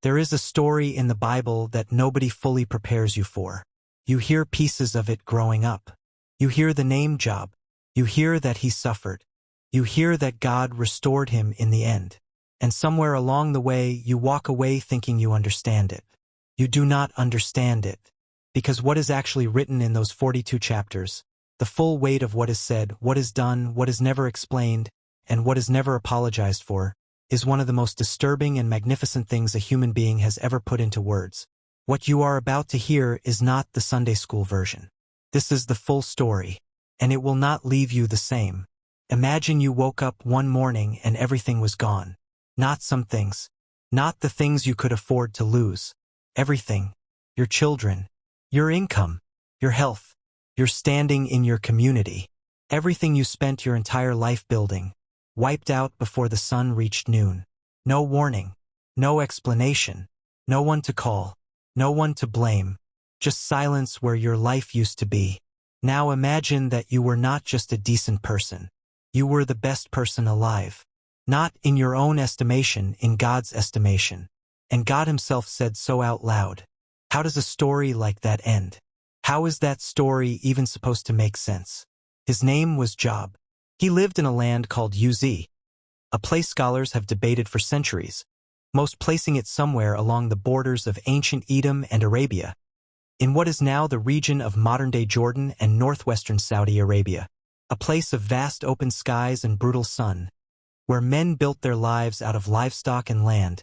There is a story in the Bible that nobody fully prepares you for. You hear pieces of it growing up. You hear the name Job. You hear that he suffered. You hear that God restored him in the end. And somewhere along the way, you walk away thinking you understand it. You do not understand it. Because what is actually written in those 42 chapters, the full weight of what is said, what is done, what is never explained, and what is never apologized for, is one of the most disturbing and magnificent things a human being has ever put into words. What you are about to hear is not the Sunday school version. This is the full story, and it will not leave you the same. Imagine you woke up one morning and everything was gone. Not some things. Not the things you could afford to lose. Everything. Your children. Your income. Your health. Your standing in your community. Everything you spent your entire life building. Wiped out before the sun reached noon. No warning. No explanation. No one to call. No one to blame. Just silence where your life used to be. Now imagine that you were not just a decent person. You were the best person alive. Not in your own estimation, in God's estimation. And God himself said so out loud. How does a story like that end? How is that story even supposed to make sense? His name was Job. He lived in a land called Uz, a place scholars have debated for centuries, most placing it somewhere along the borders of ancient Edom and Arabia, in what is now the region of modern-day Jordan and northwestern Saudi Arabia, a place of vast open skies and brutal sun, where men built their lives out of livestock and land,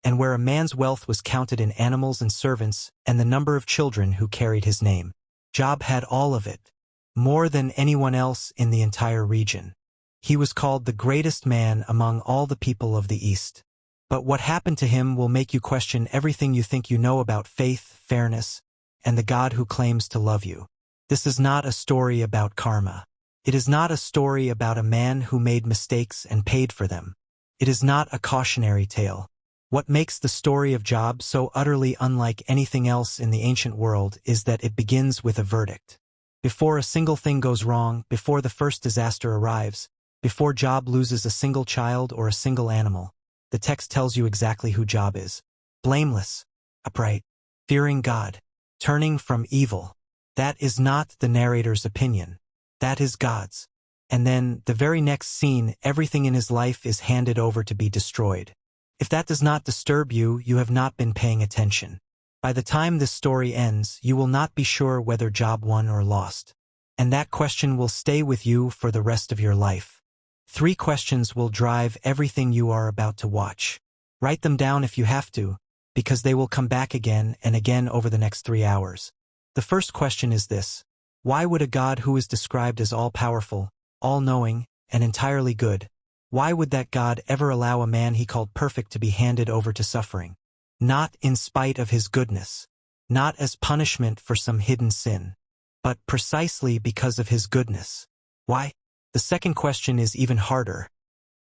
and where a man's wealth was counted in animals and servants and the number of children who carried his name. Job had all of it, more than anyone else in the entire region. He was called the greatest man among all the people of the East. But what happened to him will make you question everything you think you know about faith, fairness, and the God who claims to love you. This is not a story about karma. It is not a story about a man who made mistakes and paid for them. It is not a cautionary tale. What makes the story of Job so utterly unlike anything else in the ancient world is that it begins with a verdict. Before a single thing goes wrong, before the first disaster arrives, before Job loses a single child or a single animal, the text tells you exactly who Job is. Blameless, upright, fearing God, turning from evil. That is not the narrator's opinion. That is God's. And then, the very next scene, everything in his life is handed over to be destroyed. If that does not disturb you, you have not been paying attention. By the time this story ends, you will not be sure whether Job won or lost. And that question will stay with you for the rest of your life. 3 questions will drive everything you are about to watch. Write them down if you have to, because they will come back again and again over the next 3 hours. The first question is this: why would a God who is described as all-powerful, all-knowing, and entirely good, why would that God ever allow a man he called perfect to be handed over to suffering? Not in spite of his goodness, not as punishment for some hidden sin, but precisely because of his goodness. Why? The second question is even harder.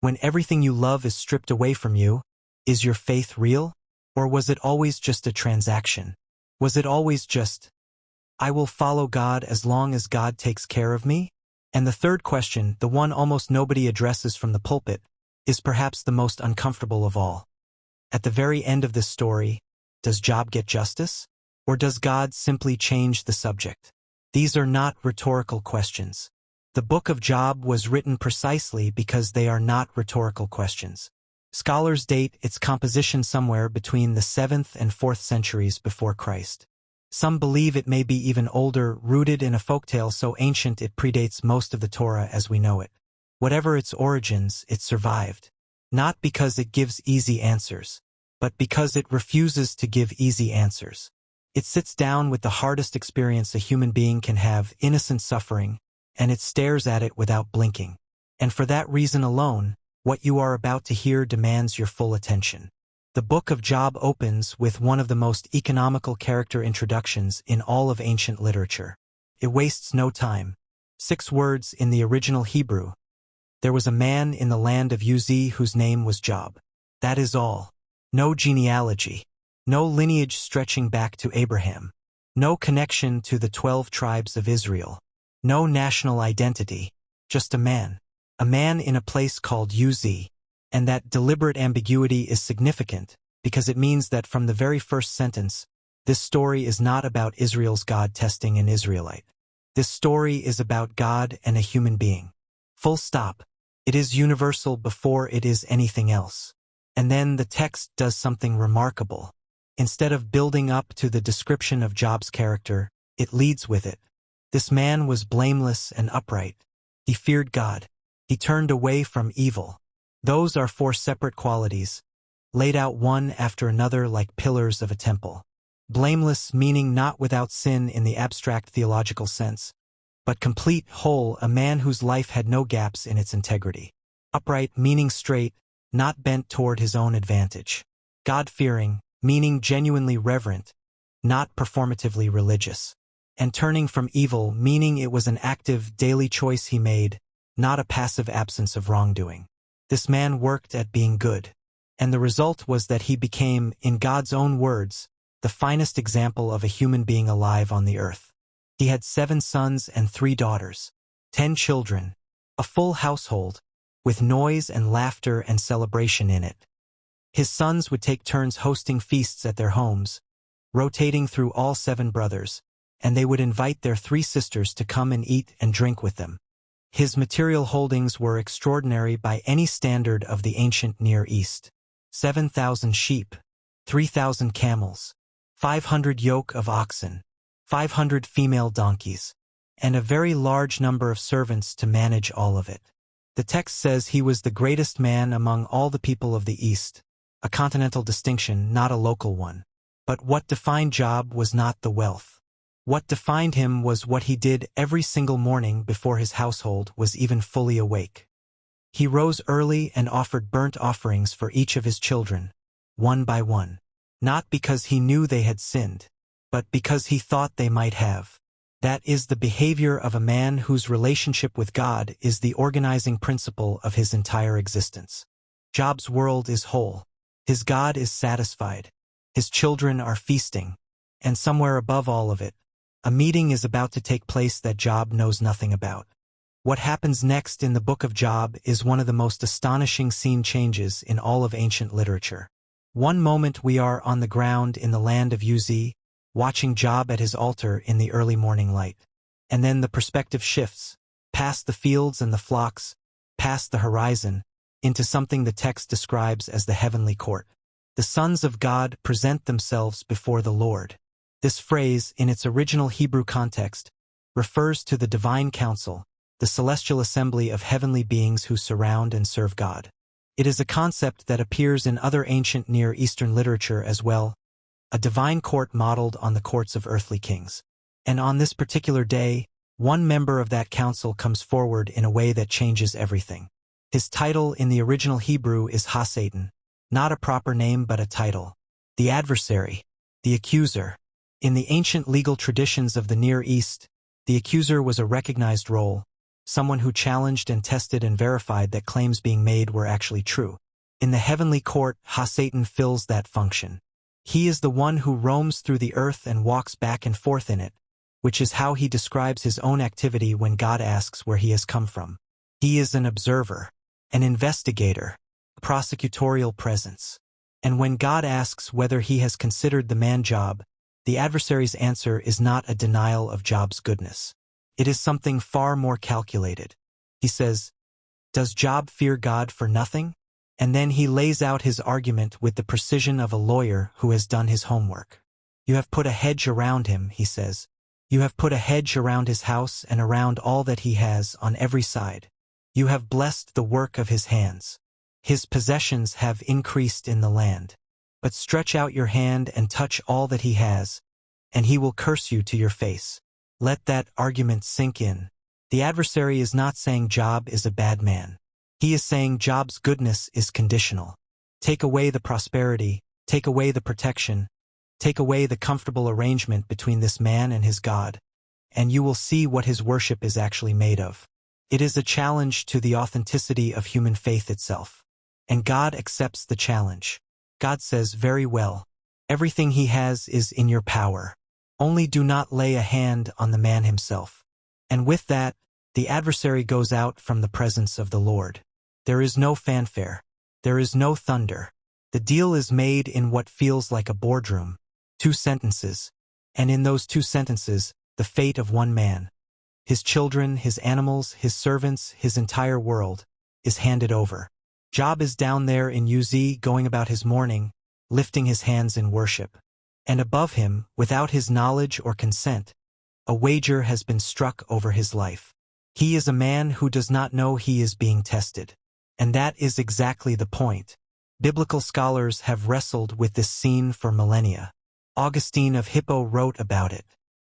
When everything you love is stripped away from you, is your faith real? Or was it always just a transaction? Was it always just, I will follow God as long as God takes care of me? And the third question, the one almost nobody addresses from the pulpit, is perhaps the most uncomfortable of all. At the very end of this story, does Job get justice? Or does God simply change the subject? These are not rhetorical questions. The book of Job was written precisely because they are not rhetorical questions. Scholars date its composition somewhere between the 7th and 4th centuries before Christ. Some believe it may be even older, rooted in a folktale so ancient it predates most of the Torah as we know it. Whatever its origins, it survived. Not because it gives easy answers, but because it refuses to give easy answers. It sits down with the hardest experience a human being can have, innocent suffering, and it stares at it without blinking. And for that reason alone, what you are about to hear demands your full attention. The book of Job opens with one of the most economical character introductions in all of ancient literature. It wastes no time. 6 words in the original Hebrew. There was a man in the land of Uz whose name was Job. That is all. No genealogy. No lineage stretching back to Abraham. No connection to the 12 tribes of Israel. No national identity. Just a man. A man in a place called Uz. And that deliberate ambiguity is significant, because it means that from the very first sentence, this story is not about Israel's God testing an Israelite. This story is about God and a human being. Full stop. It is universal before it is anything else. And then the text does something remarkable. Instead of building up to the description of Job's character, it leads with it. This man was blameless and upright. He feared God. He turned away from evil. Those are 4 separate qualities, laid out one after another like pillars of a temple. Blameless meaning not without sin in the abstract theological sense, but complete, whole, a man whose life had no gaps in its integrity. Upright meaning straight, not bent toward his own advantage. God-fearing meaning genuinely reverent, not performatively religious. And turning from evil meaning it was an active, daily choice he made, not a passive absence of wrongdoing. This man worked at being good. And the result was that he became, in God's own words, the finest example of a human being alive on the earth. He had 7 sons and 3 daughters, 10 children, a full household, with noise and laughter and celebration in it. His sons would take turns hosting feasts at their homes, rotating through all 7 brothers, and they would invite their 3 sisters to come and eat and drink with them. His material holdings were extraordinary by any standard of the ancient Near East. 7,000 sheep, 3,000 camels, 500 yoke of oxen, 500 female donkeys, and a very large number of servants to manage all of it. The text says he was the greatest man among all the people of the East, a continental distinction, not a local one. But what defined Job was not the wealth. What defined him was what he did every single morning before his household was even fully awake. He rose early and offered burnt offerings for each of his children, one by one, not because he knew they had sinned, but because he thought they might have. That is the behavior of a man whose relationship with God is the organizing principle of his entire existence. Job's world is whole. His God is satisfied. His children are feasting. And somewhere above all of it, a meeting is about to take place that Job knows nothing about. What happens next in the book of Job is one of the most astonishing scene changes in all of ancient literature. One moment we are on the ground in the land of Uz, watching Job at his altar in the early morning light. And then the perspective shifts, past the fields and the flocks, past the horizon, into something the text describes as the heavenly court. The sons of God present themselves before the Lord. This phrase, in its original Hebrew context, refers to the divine council, the celestial assembly of heavenly beings who surround and serve God. It is a concept that appears in other ancient Near Eastern literature as well, a divine court modeled on the courts of earthly kings. And on this particular day, one member of that council comes forward in a way that changes everything. His title in the original Hebrew is Ha-Satan, not a proper name but a title. The adversary, the accuser. In the ancient legal traditions of the Near East, the accuser was a recognized role, someone who challenged and tested and verified that claims being made were actually true. In the heavenly court, Ha-Satan fills that function. He is the one who roams through the earth and walks back and forth in it, which is how he describes his own activity when God asks where he has come from. He is an observer, an investigator, a prosecutorial presence. And when God asks whether he has considered the man Job, the adversary's answer is not a denial of Job's goodness. It is something far more calculated. He says, "Does Job fear God for nothing?" And then he lays out his argument with the precision of a lawyer who has done his homework. "You have put a hedge around him," he says. "You have put a hedge around his house and around all that he has on every side. You have blessed the work of his hands. His possessions have increased in the land. But stretch out your hand and touch all that he has, and he will curse you to your face." Let that argument sink in. The adversary is not saying Job is a bad man. He is saying Job's goodness is conditional. Take away the prosperity, take away the protection, take away the comfortable arrangement between this man and his God, and you will see what his worship is actually made of. It is a challenge to the authenticity of human faith itself. And God accepts the challenge. God says, "Very well. Everything he has is in your power. Only do not lay a hand on the man himself." And with that, the adversary goes out from the presence of the Lord. There is no fanfare. There is no thunder. The deal is made in what feels like a boardroom. 2 sentences. And in those 2 sentences, the fate of one man, his children, his animals, his servants, his entire world, is handed over. Job is down there in Uz going about his morning, lifting his hands in worship. And above him, without his knowledge or consent, a wager has been struck over his life. He is a man who does not know he is being tested. And that is exactly the point. Biblical scholars have wrestled with this scene for millennia. Augustine of Hippo wrote about it.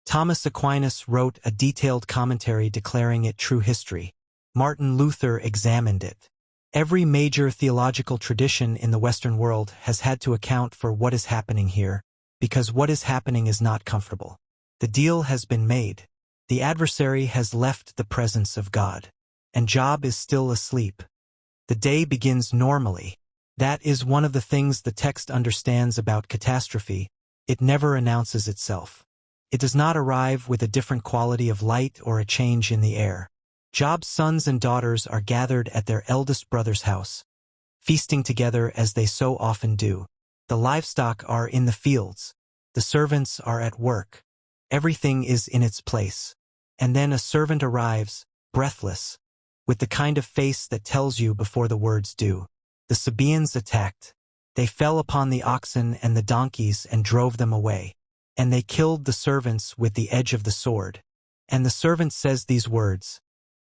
Thomas Aquinas wrote a detailed commentary declaring it true history. Martin Luther examined it. Every major theological tradition in the Western world has had to account for what is happening here, because what is happening is not comfortable. The deal has been made. The adversary has left the presence of God. And Job is still asleep. The day begins normally. That is one of the things the text understands about catastrophe. It never announces itself. It does not arrive with a different quality of light or a change in the air. Job's sons and daughters are gathered at their eldest brother's house, feasting together as they so often do. The livestock are in the fields. The servants are at work. Everything is in its place. And then a servant arrives, breathless, with the kind of face that tells you before the words do. The Sabaeans attacked. They fell upon the oxen and the donkeys and drove them away. And they killed the servants with the edge of the sword. And the servant says these words,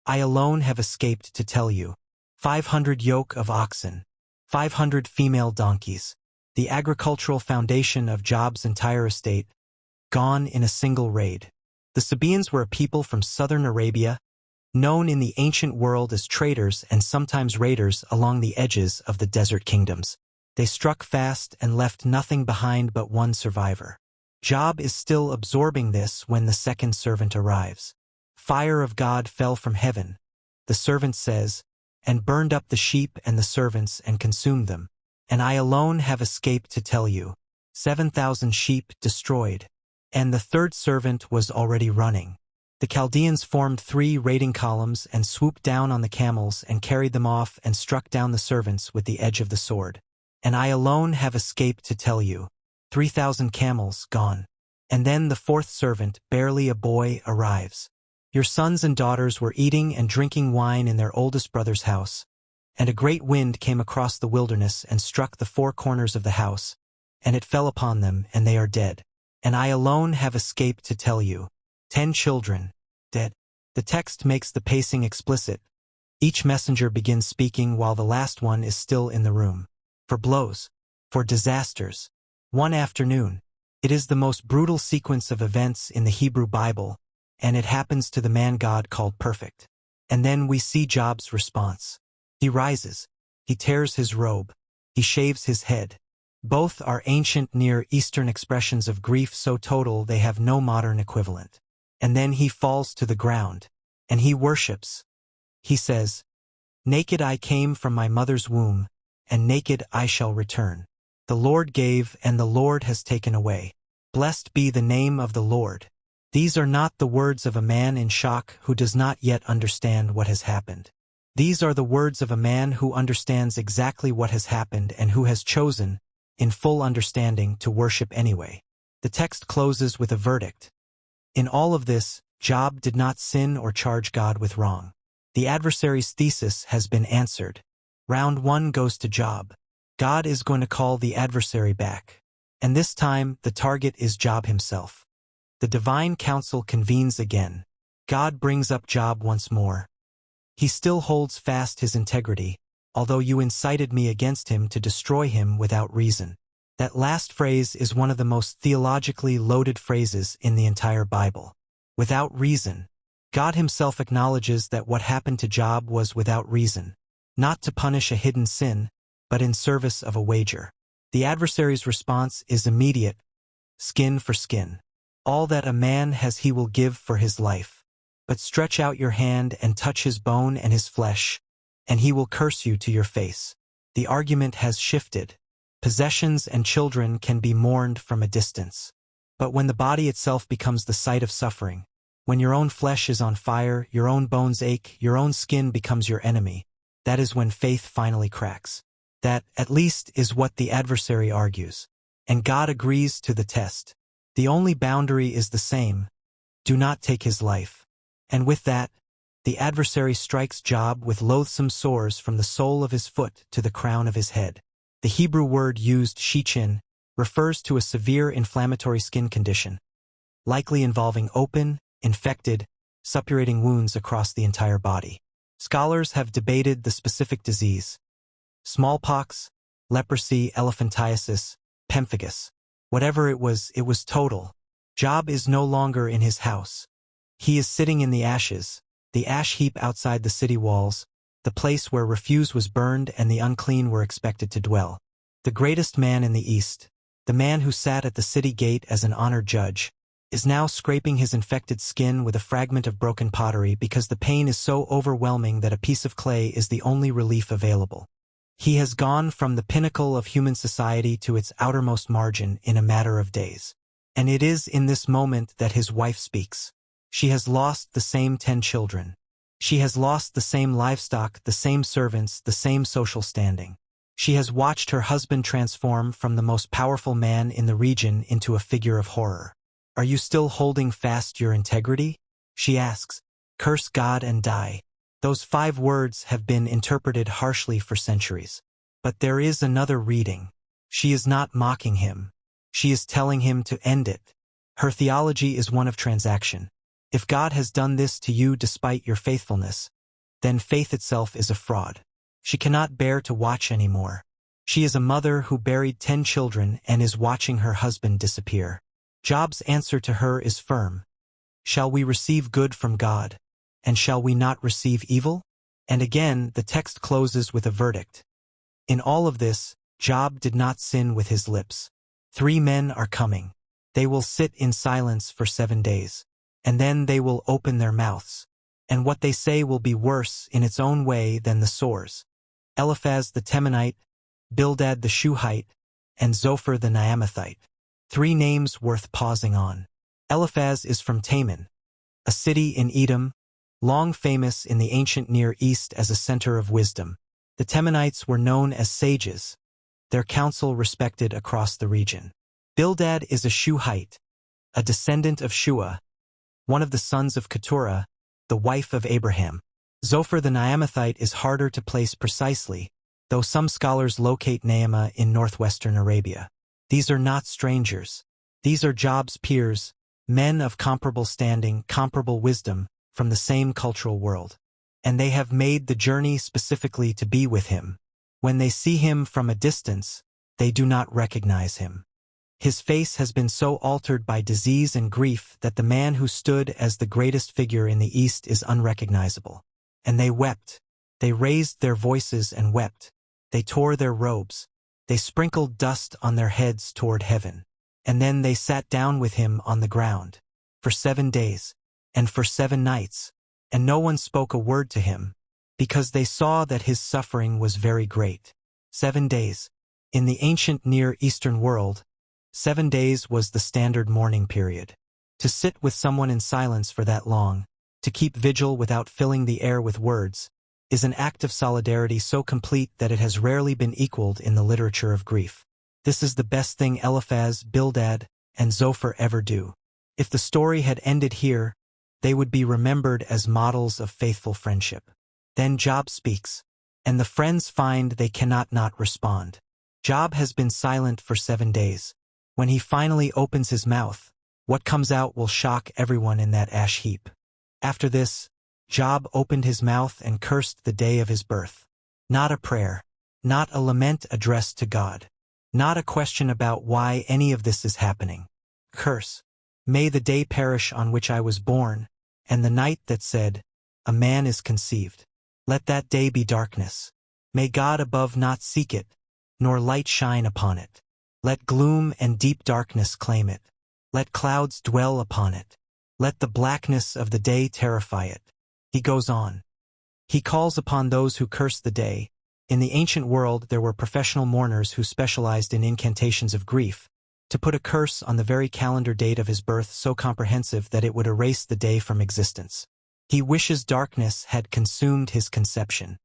I alone have escaped to tell you. 500 yoke of oxen, 500 female donkeys, the agricultural foundation of Job's entire estate, gone in a single raid. The Sabaeans were a people from southern Arabia, known in the ancient world as traders and sometimes raiders along the edges of the desert kingdoms. They struck fast and left nothing behind but one survivor. Job is still absorbing this when the second servant arrives. Fire of God fell from heaven, the servant says, and burned up the sheep and the servants and consumed them. And I alone have escaped to tell you. 7,000 sheep destroyed. And the third servant was already running. The Chaldeans formed 3 raiding columns and swooped down on the camels and carried them off and struck down the servants with the edge of the sword. And I alone have escaped to tell you. 3,000 camels gone. And then the fourth servant, barely a boy, arrives. Your sons and daughters were eating and drinking wine in their oldest brother's house. And a great wind came across the wilderness and struck the 4 corners of the house. And it fell upon them, and they are dead. And I alone have escaped to tell you. 10 children, dead. The text makes the pacing explicit. Each messenger begins speaking while the last one is still in the room. For blows. For disasters. One afternoon. It is the most brutal sequence of events in the Hebrew Bible, and it happens to the man God called perfect. And then we see Job's response. He rises. He tears his robe. He shaves his head. Both are ancient Near Eastern expressions of grief so total they have no modern equivalent. And then he falls to the ground. And he worships. He says, Naked I came from my mother's womb, and naked I shall return. The Lord gave, and the Lord has taken away. Blessed be the name of the Lord. These are not the words of a man in shock who does not yet understand what has happened. These are the words of a man who understands exactly what has happened and who has chosen, in full understanding, to worship anyway. The text closes with a verdict. In all of this, Job did not sin or charge God with wrong. The adversary's thesis has been answered. Round 1 goes to Job. God is going to call the adversary back. And this time, the target is Job himself. The divine council convenes again. God brings up Job once more. He still holds fast his integrity, although you incited me against him to destroy him without reason. That last phrase is one of the most theologically loaded phrases in the entire Bible. Without reason. God himself acknowledges that what happened to Job was without reason, not to punish a hidden sin, but in service of a wager. The adversary's response is immediate. Skin for skin. All that a man has he will give for his life. But stretch out your hand and touch his bone and his flesh, and he will curse you to your face. The argument has shifted. Possessions and children can be mourned from a distance. But when the body itself becomes the site of suffering, when your own flesh is on fire, your own bones ache, your own skin becomes your enemy, that is when faith finally cracks. That, at least, is what the adversary argues. And God agrees to the test. The only boundary is the same: do not take his life. And with that, the adversary strikes Job with loathsome sores from the sole of his foot to the crown of his head. The Hebrew word used, shichin, refers to a severe inflammatory skin condition, likely involving open, infected, suppurating wounds across the entire body. Scholars have debated the specific disease: smallpox, leprosy, elephantiasis, pemphigus. Whatever it was total. Job is no longer in his house. He is sitting in the ashes, the ash heap outside the city walls, the place where refuse was burned and the unclean were expected to dwell. The greatest man in the East, the man who sat at the city gate as an honored judge, is now scraping his infected skin with a fragment of broken pottery because the pain is so overwhelming that a piece of clay is the only relief available. He has gone from the pinnacle of human society to its outermost margin in a matter of days. And it is in this moment that his wife speaks. She has lost the same 10 children. She has lost the same livestock, the same servants, the same social standing. She has watched her husband transform from the most powerful man in the region into a figure of horror. "Are you still holding fast your integrity?" she asks. "Curse God and die." Those 5 words have been interpreted harshly for centuries. But there is another reading. She is not mocking him. She is telling him to end it. Her theology is one of transaction. If God has done this to you despite your faithfulness, then faith itself is a fraud. She cannot bear to watch anymore. She is a mother who buried 10 children and is watching her husband disappear. Job's answer to her is firm. Shall we receive good from God, and shall we not receive evil? And again, the text closes with a verdict. In all of this, Job did not sin with his lips. 3 men are coming. They will sit in silence for 7 days. And then they will open their mouths. And what they say will be worse in its own way than the sores. Eliphaz the Temanite, Bildad the Shuhite, and Zophar the Naamathite. 3 names worth pausing on. Eliphaz is from Teman, a city in Edom, long famous in the ancient Near East as a center of wisdom. The Temanites were known as sages, their counsel respected across the region. Bildad is a Shuhite, a descendant of Shua, one of the sons of Keturah, the wife of Abraham. Zophar the Naamathite is harder to place precisely, though some scholars locate Naamah in northwestern Arabia. These are not strangers. These are Job's peers, men of comparable standing, comparable wisdom, from the same cultural world. And they have made the journey specifically to be with him. When they see him from a distance, they do not recognize him. His face has been so altered by disease and grief that the man who stood as the greatest figure in the East is unrecognizable. And they wept. They raised their voices and wept. They tore their robes. They sprinkled dust on their heads toward heaven. And then they sat down with him on the ground. For 7 days. And for 7 nights. And no one spoke a word to him, because they saw that his suffering was very great. 7 days. In the ancient Near Eastern world, 7 days was the standard mourning period. To sit with someone in silence for that long, to keep vigil without filling the air with words, is an act of solidarity so complete that it has rarely been equaled in the literature of grief. This is the best thing Eliphaz, Bildad, and Zophar ever do. If the story had ended here, they would be remembered as models of faithful friendship. Then Job speaks, and the friends find they cannot not respond. Job has been silent for 7 days. When he finally opens his mouth, what comes out will shock everyone in that ash heap. After this, Job opened his mouth and cursed the day of his birth. Not a prayer, not a lament addressed to God, not a question about why any of this is happening. Curse. May the day perish on which I was born, and the night that said, a man is conceived. Let that day be darkness. May God above not seek it, nor light shine upon it. Let gloom and deep darkness claim it. Let clouds dwell upon it. Let the blackness of the day terrify it. He goes on. He calls upon those who curse the day. In the ancient world there were professional mourners who specialized in incantations of grief, to put a curse on the very calendar date of his birth so comprehensive that it would erase the day from existence. He wishes darkness had consumed his conception.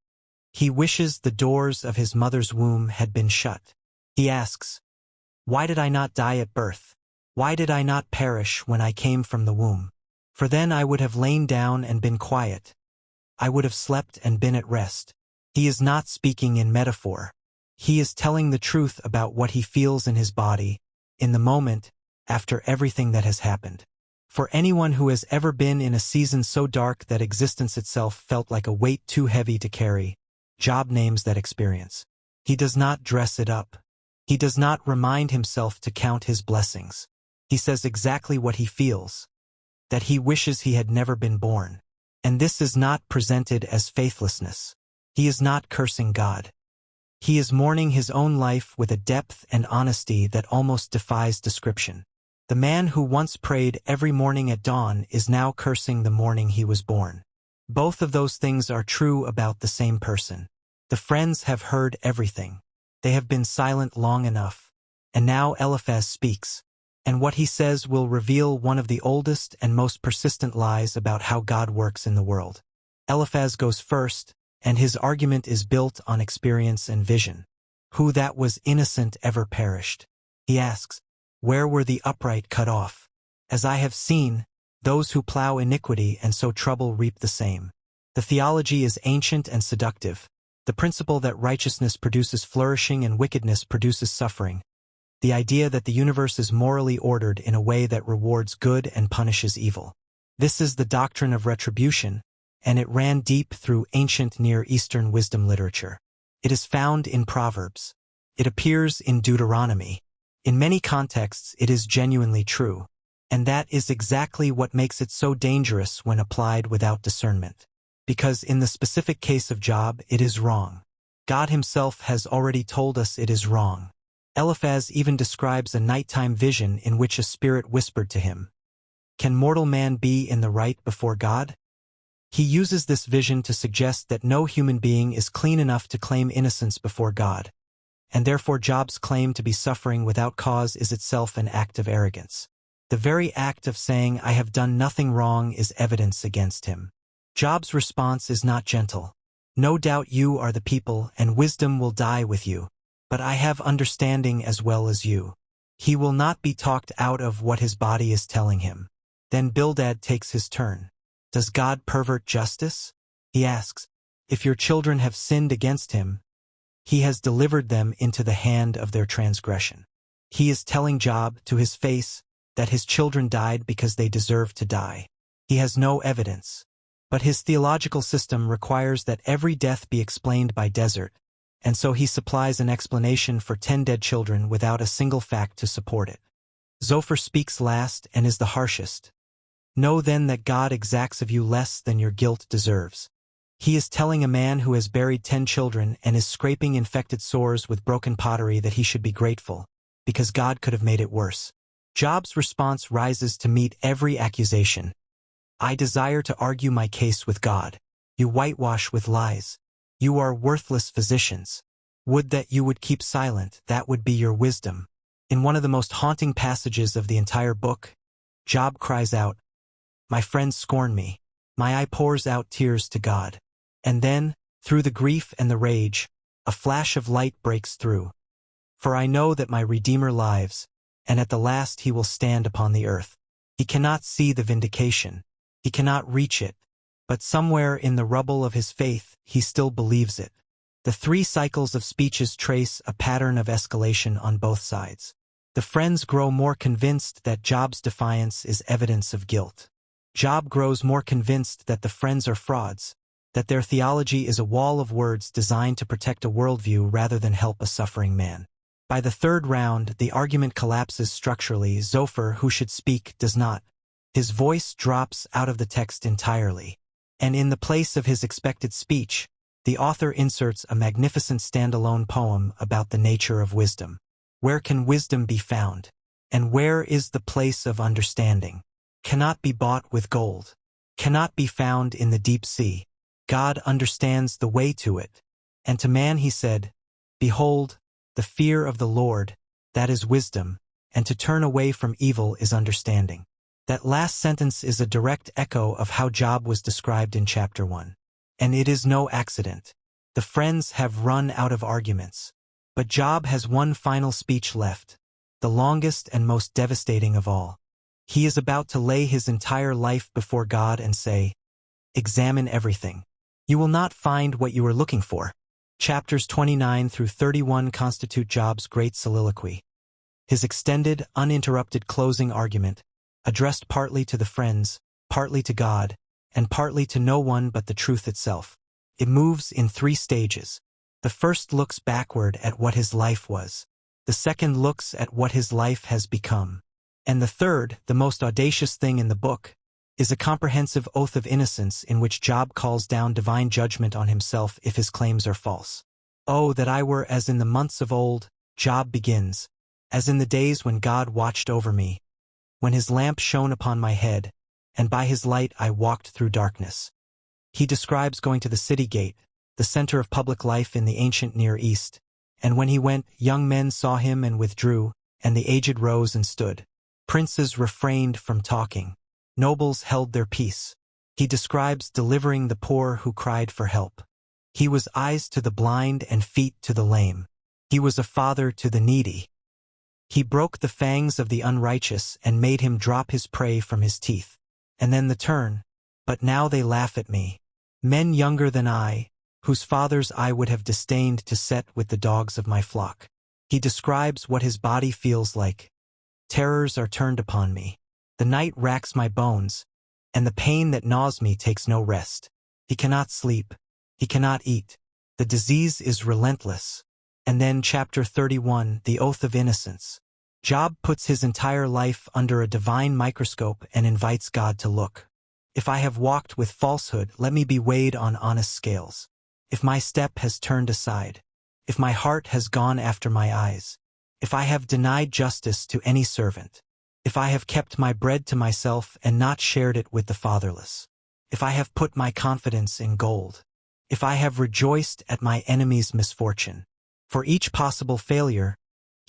He wishes the doors of his mother's womb had been shut. He asks, "Why did I not die at birth? Why did I not perish when I came from the womb? For then I would have lain down and been quiet. I would have slept and been at rest." He is not speaking in metaphor. He is telling the truth about what he feels in his body, in the moment, after everything that has happened. For anyone who has ever been in a season so dark that existence itself felt like a weight too heavy to carry, Job names that experience. He does not dress it up. He does not remind himself to count his blessings. He says exactly what he feels, that he wishes he had never been born. And this is not presented as faithlessness. He is not cursing God. He is mourning his own life with a depth and honesty that almost defies description. The man who once prayed every morning at dawn is now cursing the morning he was born. Both of those things are true about the same person. The friends have heard everything. They have been silent long enough. And now Eliphaz speaks. And what he says will reveal one of the oldest and most persistent lies about how God works in the world. Eliphaz goes first, and his argument is built on experience and vision. Who that was innocent ever perished? He asks, where were the upright cut off? As I have seen, those who plow iniquity and sow trouble reap the same. The theology is ancient and seductive. The principle that righteousness produces flourishing and wickedness produces suffering. The idea that the universe is morally ordered in a way that rewards good and punishes evil. This is the doctrine of retribution, and it ran deep through ancient Near Eastern wisdom literature. It is found in Proverbs. It appears in Deuteronomy. In many contexts, it is genuinely true. And that is exactly what makes it so dangerous when applied without discernment. Because in the specific case of Job, it is wrong. God himself has already told us it is wrong. Eliphaz even describes a nighttime vision in which a spirit whispered to him, "Can mortal man be in the right before God?" He uses this vision to suggest that no human being is clean enough to claim innocence before God. And therefore Job's claim to be suffering without cause is itself an act of arrogance. The very act of saying, "I have done nothing wrong," is evidence against him. Job's response is not gentle. "No doubt you are the people, and wisdom will die with you. But I have understanding as well as you." He will not be talked out of what his body is telling him. Then Bildad takes his turn. Does God pervert justice? He asks. If your children have sinned against him, he has delivered them into the hand of their transgression. He is telling Job to his face that his children died because they deserved to die. He has no evidence. But his theological system requires that every death be explained by desert, and so he supplies an explanation for 10 dead children without a single fact to support it. Zophar speaks last and is the harshest. Know then that God exacts of you less than your guilt deserves. He is telling a man who has buried 10 children and is scraping infected sores with broken pottery that he should be grateful, because God could have made it worse. Job's response rises to meet every accusation. "I desire to argue my case with God. You whitewash with lies. You are worthless physicians. Would that you would keep silent, that would be your wisdom." In one of the most haunting passages of the entire book, Job cries out, "My friends scorn me. My eye pours out tears to God." And then, through the grief and the rage, a flash of light breaks through. "For I know that my Redeemer lives, and at the last he will stand upon the earth." He cannot see the vindication. He cannot reach it. But somewhere in the rubble of his faith, he still believes it. The 3 cycles of speeches trace a pattern of escalation on both sides. The friends grow more convinced that Job's defiance is evidence of guilt. Job grows more convinced that the friends are frauds, that their theology is a wall of words designed to protect a worldview rather than help a suffering man. By the 3rd round, the argument collapses structurally. Zophar, who should speak, does not. His voice drops out of the text entirely. And in the place of his expected speech, the author inserts a magnificent standalone poem about the nature of wisdom. Where can wisdom be found? And where is the place of understanding? Cannot be bought with gold. Cannot be found in the deep sea. God understands the way to it. And to man he said, "Behold, the fear of the Lord, that is wisdom, and to turn away from evil is understanding." That last sentence is a direct echo of how Job was described in chapter 1. And it is no accident. The friends have run out of arguments. But Job has one final speech left, the longest and most devastating of all. He is about to lay his entire life before God and say, "Examine everything. You will not find what you are looking for." Chapters 29 through 31 constitute Job's great soliloquy. His extended, uninterrupted closing argument, addressed partly to the friends, partly to God, and partly to no one but the truth itself. It moves in 3 stages. The first looks backward at what his life was. The second looks at what his life has become. And the third, the most audacious thing in the book, is a comprehensive oath of innocence in which Job calls down divine judgment on himself if his claims are false. "Oh, that I were as in the months of old," Job begins, "as in the days when God watched over me, when his lamp shone upon my head, and by his light I walked through darkness." He describes going to the city gate, the center of public life in the ancient Near East, and when he went, young men saw him and withdrew, and the aged rose and stood. Princes refrained from talking. Nobles held their peace. He describes delivering the poor who cried for help. He was eyes to the blind and feet to the lame. He was a father to the needy. He broke the fangs of the unrighteous and made him drop his prey from his teeth. And then the turn, "But now they laugh at me. Men younger than I, whose fathers I would have disdained to set with the dogs of my flock." He describes what his body feels like. "Terrors are turned upon me. The night racks my bones, and the pain that gnaws me takes no rest. He cannot sleep. He cannot eat. The disease is relentless." And then chapter 31, the oath of innocence. Job puts his entire life under a divine microscope and invites God to look. "If I have walked with falsehood, let me be weighed on honest scales. If my step has turned aside, if my heart has gone after my eyes, if I have denied justice to any servant, if I have kept my bread to myself and not shared it with the fatherless, if I have put my confidence in gold, if I have rejoiced at my enemy's misfortune." For each possible failure,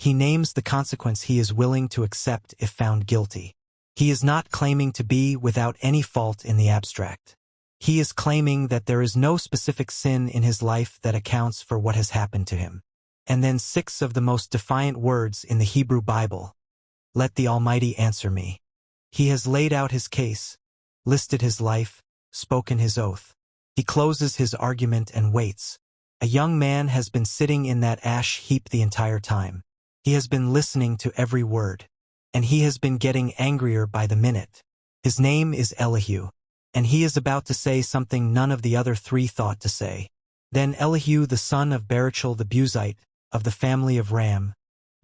he names the consequence he is willing to accept if found guilty. He is not claiming to be without any fault in the abstract. He is claiming that there is no specific sin in his life that accounts for what has happened to him. And then 6 of the most defiant words in the Hebrew Bible. "Let the Almighty answer me." He has laid out his case, listed his life, spoken his oath. He closes his argument and waits. A young man has been sitting in that ash heap the entire time. He has been listening to every word, and he has been getting angrier by the minute. His name is Elihu, and he is about to say something none of the other 3 thought to say. Then Elihu, the son of Barachel the Buzite, of the family of Ram,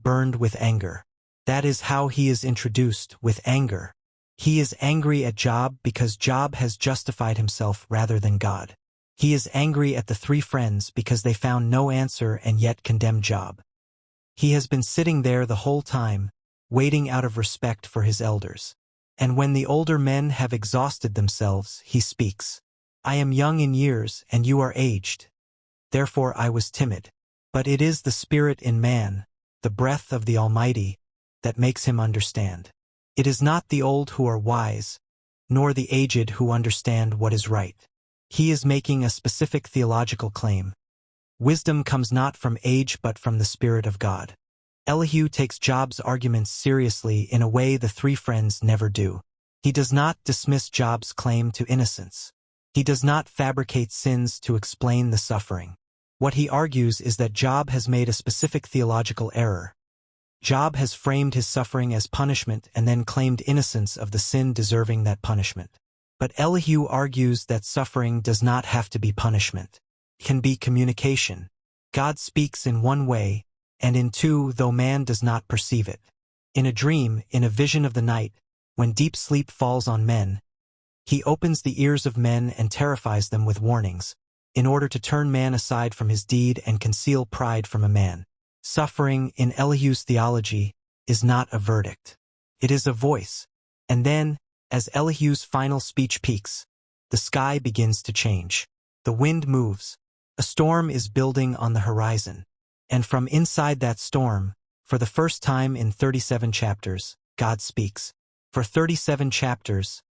burned with anger. That is how he is introduced, with anger. He is angry at Job because Job has justified himself rather than God. He is angry at the 3 friends because they found no answer and yet condemned Job. He has been sitting there the whole time, waiting out of respect for his elders. And when the older men have exhausted themselves, he speaks. "I am young in years, and you are aged. Therefore I was timid. But it is the spirit in man, the breath of the Almighty, that makes him understand. It is not the old who are wise, nor the aged who understand what is right." He is making a specific theological claim. Wisdom comes not from age but from the Spirit of God. Elihu takes Job's arguments seriously in a way the 3 friends never do. He does not dismiss Job's claim to innocence. He does not fabricate sins to explain the suffering. What he argues is that Job has made a specific theological error. Job has framed his suffering as punishment and then claimed innocence of the sin deserving that punishment. But Elihu argues that suffering does not have to be punishment. It can be communication. God speaks in one way, and in 2, though man does not perceive it. In a dream, in a vision of the night, when deep sleep falls on men, he opens the ears of men and terrifies them with warnings, in order to turn man aside from his deed and conceal pride from a man. Suffering, in Elihu's theology, is not a verdict. It is a voice. And then, as Elihu's final speech peaks, the sky begins to change. The wind moves. A storm is building on the horizon. And from inside that storm, for the first time in 37 chapters, God speaks. For 37 chapters,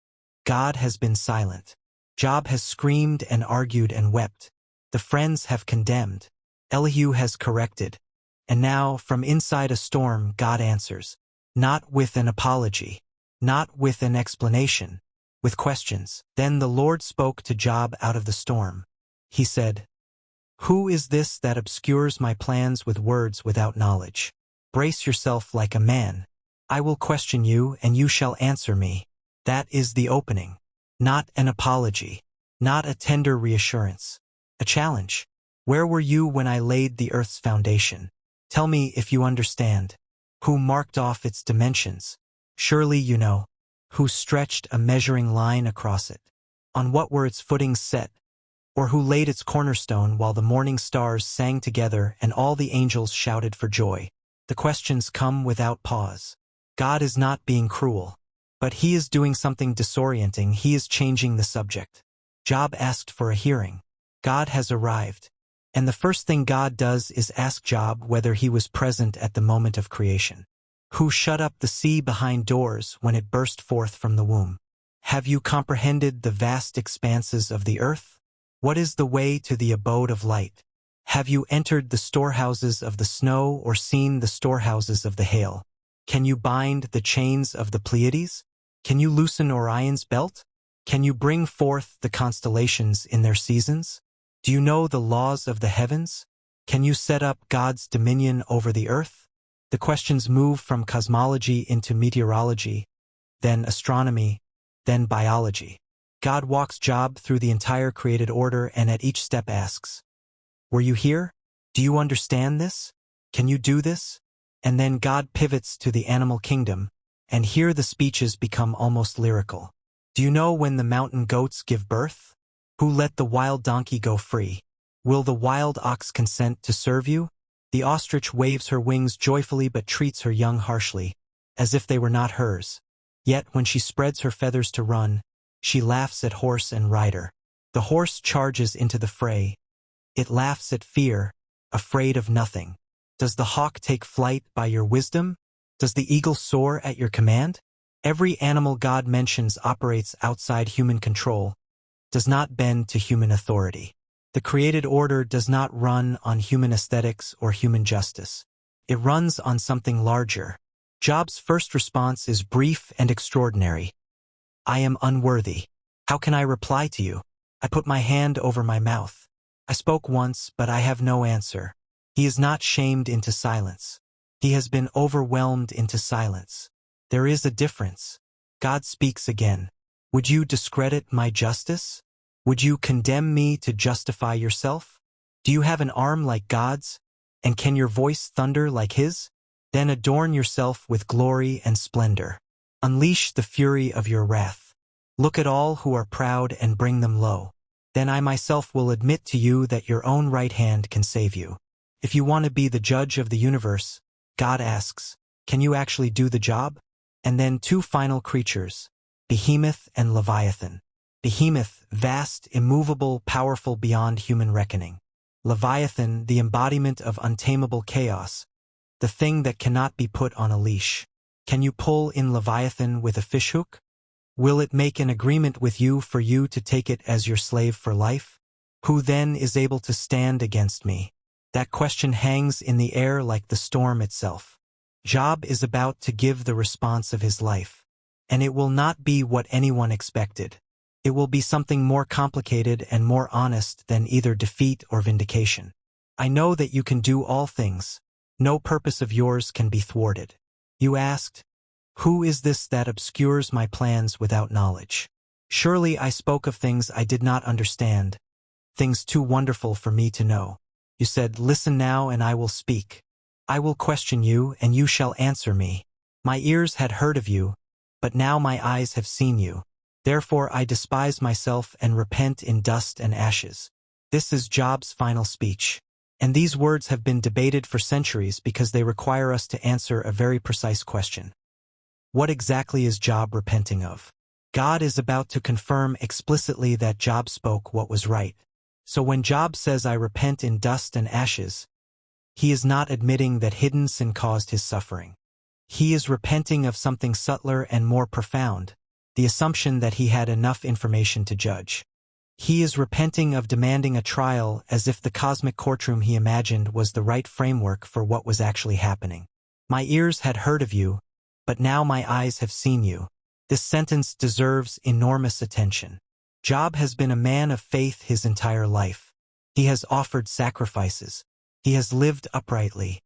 God has been silent. Job has screamed and argued and wept. The friends have condemned. Elihu has corrected. And now, from inside a storm, God answers. Not with an apology. Not with an explanation. With questions. Then the Lord spoke to Job out of the storm. He said, "Who is this that obscures my plans with words without knowledge? Brace yourself like a man. I will question you, and you shall answer me." That is the opening. Not an apology. Not a tender reassurance. A challenge. Where were you when I laid the earth's foundation? Tell me if you understand. Who marked off its dimensions? Surely you know. Who stretched a measuring line across it? On what were its footings set? Or who laid its cornerstone while the morning stars sang together and all the angels shouted for joy? The questions come without pause. God is not being cruel. But he is doing something disorienting. He is changing the subject. Job asked for a hearing. God has arrived. And the first thing God does is ask Job whether he was present at the moment of creation. Who shut up the sea behind doors when it burst forth from the womb? Have you comprehended the vast expanses of the earth? What is the way to the abode of light? Have you entered the storehouses of the snow or seen the storehouses of the hail? Can you bind the chains of the Pleiades? Can you loosen Orion's belt? Can you bring forth the constellations in their seasons? Do you know the laws of the heavens? Can you set up God's dominion over the earth? The questions move from cosmology into meteorology, then astronomy, then biology. God walks Job through the entire created order and at each step asks, "Were you here? Do you understand this? Can you do this?" And then God pivots to the animal kingdom, and here the speeches become almost lyrical. Do you know when the mountain goats give birth? Who let the wild donkey go free? Will the wild ox consent to serve you? The ostrich waves her wings joyfully but treats her young harshly, as if they were not hers. Yet when she spreads her feathers to run, she laughs at horse and rider. The horse charges into the fray. It laughs at fear, afraid of nothing. Does the hawk take flight by your wisdom? Does the eagle soar at your command? Every animal God mentions operates outside human control, does not bend to human authority. The created order does not run on human aesthetics or human justice. It runs on something larger. Job's first response is brief and extraordinary. "I am unworthy. How can I reply to you? I put my hand over my mouth. I spoke once, but I have no answer." He is not shamed into silence. He has been overwhelmed into silence. There is a difference. God speaks again. "Would you discredit my justice? Would you condemn me to justify yourself? Do you have an arm like God's? And can your voice thunder like his? Then adorn yourself with glory and splendor. Unleash the fury of your wrath. Look at all who are proud and bring them low. Then I myself will admit to you that your own right hand can save you." If you want to be the judge of the universe, God asks, can you actually do the job? And then two final creatures, Behemoth and Leviathan. Behemoth, vast, immovable, powerful beyond human reckoning. Leviathan, the embodiment of untamable chaos, the thing that cannot be put on a leash. Can you pull in Leviathan with a fishhook? Will it make an agreement with you for you to take it as your slave for life? Who then is able to stand against me? That question hangs in the air like the storm itself. Job is about to give the response of his life. And it will not be what anyone expected. It will be something more complicated and more honest than either defeat or vindication. "I know that you can do all things. No purpose of yours can be thwarted." You asked, "Who is this that obscures my plans without knowledge?" Surely I spoke of things I did not understand, things too wonderful for me to know. You said, "Listen now and I will speak. I will question you and you shall answer me. My ears had heard of you, but now my eyes have seen you. Therefore I despise myself and repent in dust and ashes." This is Job's final speech. And these words have been debated for centuries because they require us to answer a very precise question. What exactly is Job repenting of? God is about to confirm explicitly that Job spoke what was right. So when Job says, "I repent in dust and ashes," he is not admitting that hidden sin caused his suffering. He is repenting of something subtler and more profound, the assumption that he had enough information to judge. He is repenting of demanding a trial as if the cosmic courtroom he imagined was the right framework for what was actually happening. My ears had heard of you, but now my eyes have seen you. This sentence deserves enormous attention. Job has been a man of faith his entire life. He has offered sacrifices. He has lived uprightly.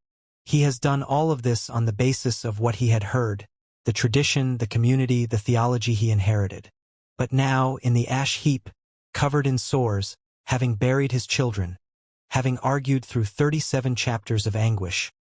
He has done all of this on the basis of what he had heard, the tradition, the community, the theology he inherited. But now, in the ash heap, covered in sores, having buried his children, having argued through 37 chapters of anguish,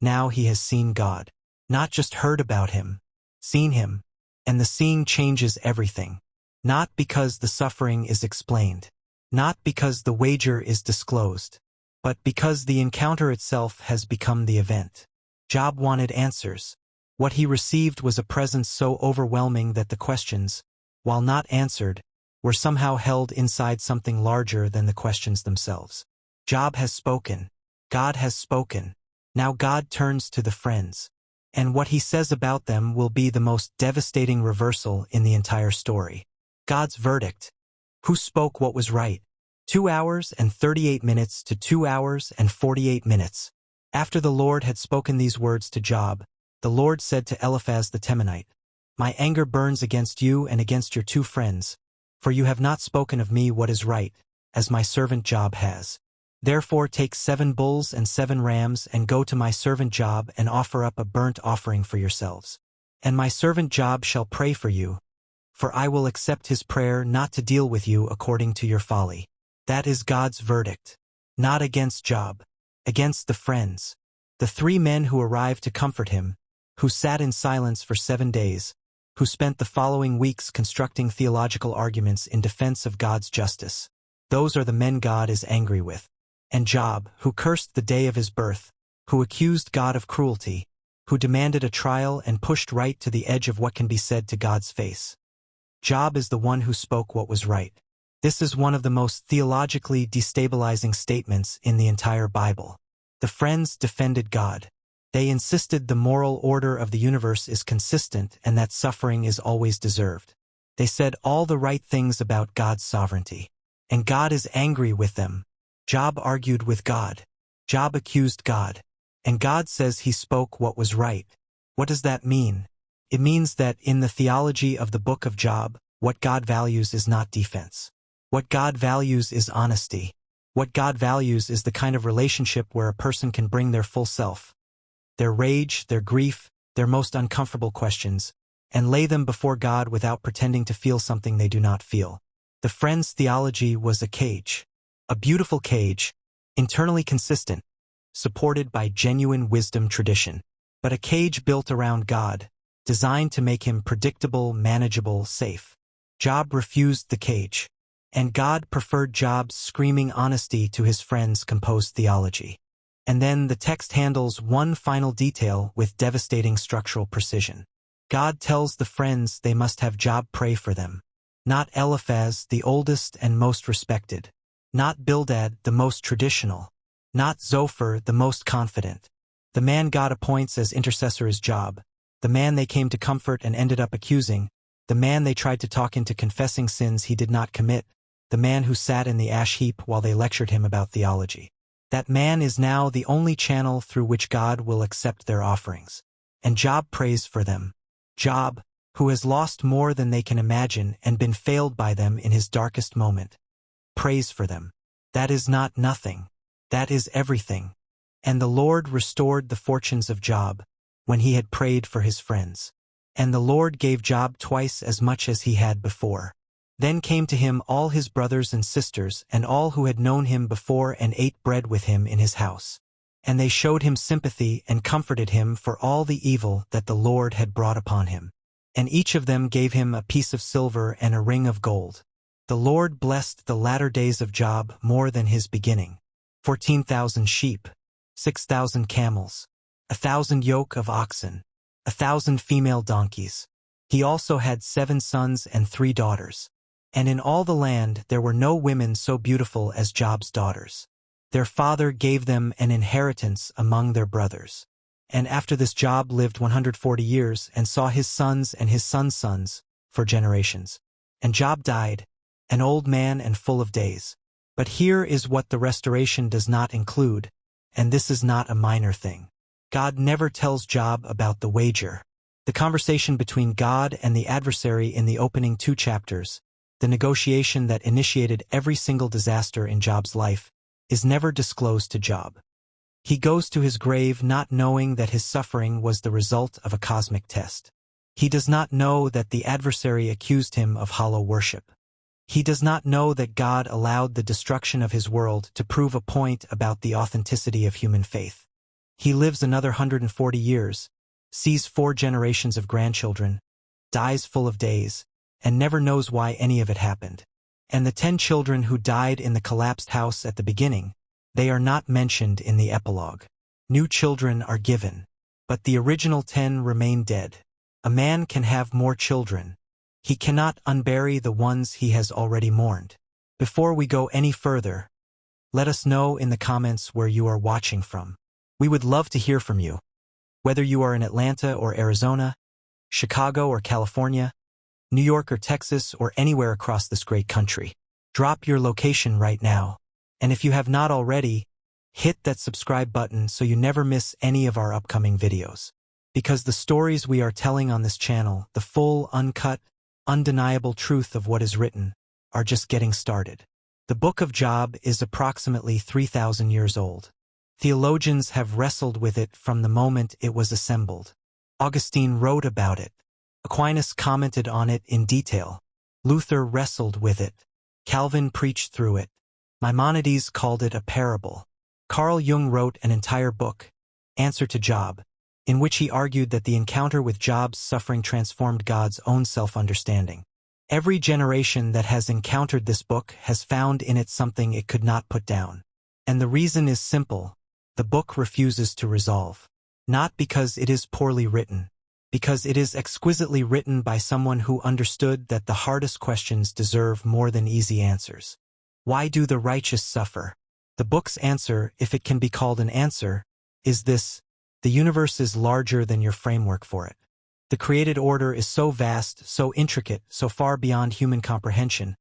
now he has seen God. Not just heard about him, seen him, and the seeing changes everything. Not because the suffering is explained, not because the wager is disclosed, but because the encounter itself has become the event. Job wanted answers. What he received was a presence so overwhelming that the questions, while not answered, were somehow held inside something larger than the questions themselves. Job has spoken. God has spoken. Now God turns to the friends. And what he says about them will be the most devastating reversal in the entire story. God's verdict. Who spoke what was right? 2 hours and 38 minutes to 2 hours and 48 minutes. After the Lord had spoken these words to Job, the Lord said to Eliphaz the Temanite, "My anger burns against you and against your 2 friends, for you have not spoken of me what is right, as my servant Job has. Therefore take 7 bulls and 7 rams and go to my servant Job and offer up a burnt offering for yourselves. And my servant Job shall pray for you, for I will accept his prayer not to deal with you according to your folly." That is God's verdict. Not against Job, against the friends. The 3 men who arrived to comfort him, who sat in silence for 7 days, who spent the following weeks constructing theological arguments in defense of God's justice. Those are the men God is angry with. And Job, who cursed the day of his birth, who accused God of cruelty, who demanded a trial and pushed right to the edge of what can be said to God's face. Job is the one who spoke what was right. This is one of the most theologically destabilizing statements in the entire Bible. The friends defended God. They insisted the moral order of the universe is consistent and that suffering is always deserved. They said all the right things about God's sovereignty. And God is angry with them. Job argued with God. Job accused God. And God says he spoke what was right. What does that mean? It means that in the theology of the book of Job, what God values is not defense. What God values is honesty. What God values is the kind of relationship where a person can bring their full self, their rage, their grief, their most uncomfortable questions, and lay them before God without pretending to feel something they do not feel. The friends' theology was a cage. A beautiful cage, internally consistent, supported by genuine wisdom tradition, but a cage built around God, designed to make him predictable, manageable, safe. Job refused the cage, and God preferred Job's screaming honesty to his friends' composed theology. And then the text handles one final detail with devastating structural precision. God tells the friends they must have Job pray for them. Not Eliphaz, the oldest and most respected. Not Bildad, the most traditional. Not Zophar, the most confident. The man God appoints as intercessor is Job. The man they came to comfort and ended up accusing. The man they tried to talk into confessing sins he did not commit. The man who sat in the ash heap while they lectured him about theology. That man is now the only channel through which God will accept their offerings. And Job prays for them. Job, who has lost more than they can imagine and been failed by them in his darkest moment, prays for them. That is not nothing. That is everything. And the Lord restored the fortunes of Job when he had prayed for his friends. And the Lord gave Job twice as much as he had before. Then came to him all his brothers and sisters and all who had known him before and ate bread with him in his house. And they showed him sympathy and comforted him for all the evil that the Lord had brought upon him. And each of them gave him a piece of silver and a ring of gold. The Lord blessed the latter days of Job more than his beginning. 14,000 sheep, 6,000 camels, 1,000 yoke of oxen, 1,000 female donkeys. He also had 7 sons and 3 daughters. And in all the land there were no women so beautiful as Job's daughters. Their father gave them an inheritance among their brothers. And after this Job lived 140 years and saw his sons and his sons' sons for generations. And Job died, an old man and full of days. But here is what the restoration does not include, and this is not a minor thing. God never tells Job about the wager. The conversation between God and the adversary in the opening 2 chapters, the negotiation that initiated every single disaster in Job's life, is never disclosed to Job. He goes to his grave not knowing that his suffering was the result of a cosmic test. He does not know that the adversary accused him of hollow worship. He does not know that God allowed the destruction of his world to prove a point about the authenticity of human faith. He lives another 140 years, sees 4 generations of grandchildren, dies full of days, and never knows why any of it happened. And the 10 children who died in the collapsed house at the beginning, they are not mentioned in the epilogue. New children are given, but the original 10 remain dead. A man can have more children. He cannot unbury the ones he has already mourned. Before we go any further, let us know in the comments where you are watching from. We would love to hear from you. Whether you are in Atlanta or Arizona, Chicago or California, New York or Texas, or anywhere across this great country, drop your location right now. And if you have not already, hit that subscribe button so you never miss any of our upcoming videos. Because the stories we are telling on this channel, the full, uncut, undeniable truth of what is written, are just getting started. The book of Job is approximately 3,000 years old. Theologians have wrestled with it from the moment it was assembled. Augustine wrote about it. Aquinas commented on it in detail. Luther wrestled with it. Calvin preached through it. Maimonides called it a parable. Carl Jung wrote an entire book, Answer to Job, in which he argued that the encounter with Job's suffering transformed God's own self-understanding. Every generation that has encountered this book has found in it something it could not put down. And the reason is simple: the book refuses to resolve. Not because it is poorly written, because it is exquisitely written by someone who understood that the hardest questions deserve more than easy answers. Why do the righteous suffer? The book's answer, if it can be called an answer, is this: the universe is larger than your framework for it. The created order is so vast, so intricate, so far beyond human comprehension,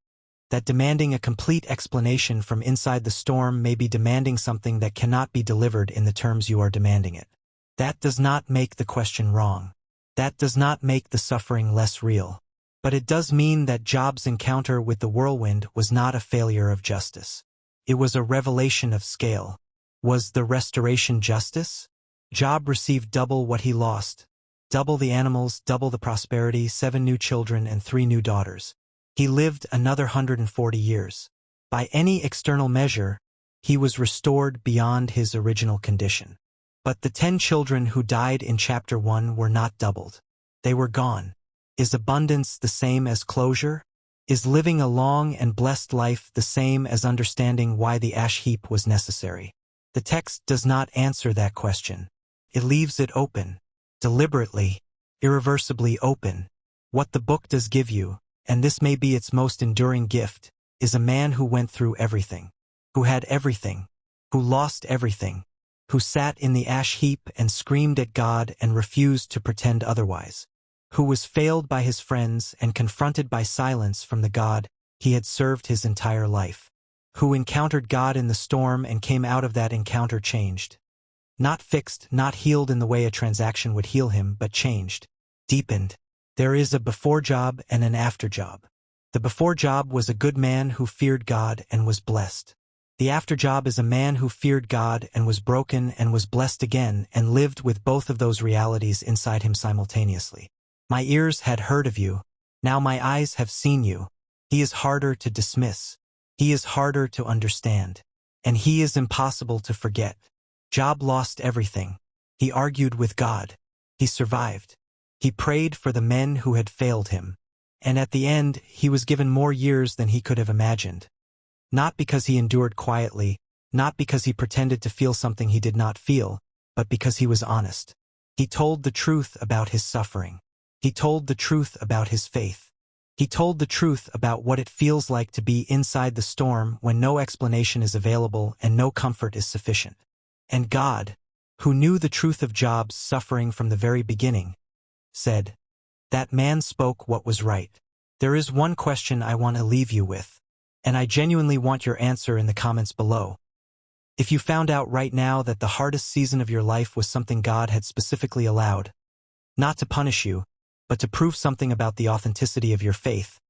that demanding a complete explanation from inside the storm may be demanding something that cannot be delivered in the terms you are demanding it. That does not make the question wrong. That does not make the suffering less real. But it does mean that Job's encounter with the whirlwind was not a failure of justice. It was a revelation of scale. Was the restoration justice? Job received double what he lost. Double the animals, double the prosperity, 7 new children and 3 new daughters. He lived another 140 years. By any external measure, he was restored beyond his original condition. But the 10 children who died in chapter 1 were not doubled. They were gone. Is abundance the same as closure? Is living a long and blessed life the same as understanding why the ash heap was necessary? The text does not answer that question. It leaves it open. Deliberately, irreversibly open. What the book does give you, and this may be its most enduring gift, is a man who went through everything, who had everything, who lost everything, who sat in the ash heap and screamed at God and refused to pretend otherwise, who was failed by his friends and confronted by silence from the God he had served his entire life, who encountered God in the storm and came out of that encounter changed. Not fixed, not healed in the way a transaction would heal him, but changed, deepened. There is a before Job and an after Job. The before Job was a good man who feared God and was blessed. The after Job is a man who feared God and was broken and was blessed again and lived with both of those realities inside him simultaneously. My ears had heard of you. Now my eyes have seen you. He is harder to dismiss. He is harder to understand. And he is impossible to forget. Job lost everything. He argued with God. He survived. He prayed for the men who had failed him. And at the end, he was given more years than he could have imagined. Not because he endured quietly, not because he pretended to feel something he did not feel, but because he was honest. He told the truth about his suffering. He told the truth about his faith. He told the truth about what it feels like to be inside the storm when no explanation is available and no comfort is sufficient. And God, who knew the truth of Job's suffering from the very beginning, said, "That man spoke what was right. There is one question I want to leave you with, and I genuinely want your answer in the comments below. If you found out right now that the hardest season of your life was something God had specifically allowed, not to punish you, but to prove something about the authenticity of your faith,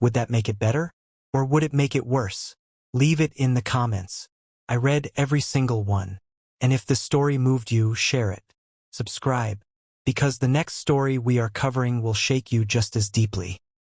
would that make it better? Or would it make it worse? Leave it in the comments. I read every single one. And if the story moved you, share it. Subscribe, because the next story we are covering will shake you just as deeply.